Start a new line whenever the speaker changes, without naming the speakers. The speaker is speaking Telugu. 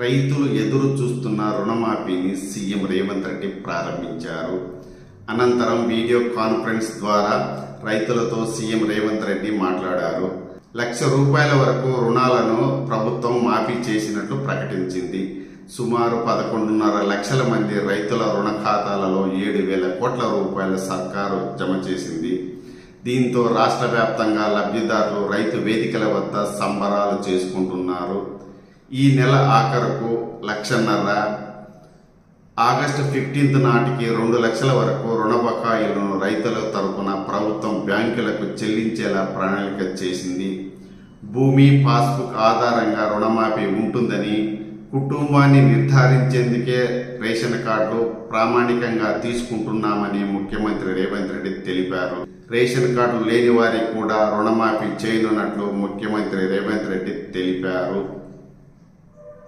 రైతులు ఎదురు చూస్తున్న రుణమాఫీని సీఎం రేవంత్ రెడ్డి ప్రారంభించారు. అనంతరం వీడియో కాన్ఫరెన్స్ ద్వారా రైతులతో సీఎం రేవంత్ రెడ్డి మాట్లాడారు. ₹1,00,000 వరకు రుణాలను ప్రభుత్వం మాఫీ చేసినట్లు ప్రకటించింది. సుమారు 11.5 లక్షల మంది రైతుల రుణ ఖాతాలలో 7,000 కోట్ల రూపాయల సర్కారు జమ చేసింది. దీంతో రాష్ట్ర వ్యాప్తంగా లబ్ధిదారులు రైతు వేదికల వద్ద సంబరాలు చేసుకుంటున్నారు. ఈ నెల ఆఖరుకు 1,50,000, ఆగస్టు 15 నాటికి 2 లక్షల వరకు రుణ బకాయిలను రైతుల తరపున ప్రభుత్వం బ్యాంకులకు చెల్లించేలా ప్రణాళిక చేసింది. భూమి పాస్బుక్ ఆధారంగా రుణమాఫీ ఉంటుందని, కుటుంబాన్ని నిర్ధారించేందుకే రేషన్ కార్డులు ప్రామాణికంగా తీసుకుంటున్నామని ముఖ్యమంత్రి రేవంత్ రెడ్డి తెలిపారు. రేషన్ కార్డులు లేని వారికి కూడా రుణమాఫీ చేయనున్నట్లు ముఖ్యమంత్రి రేవంత్ రెడ్డి తెలిపారు.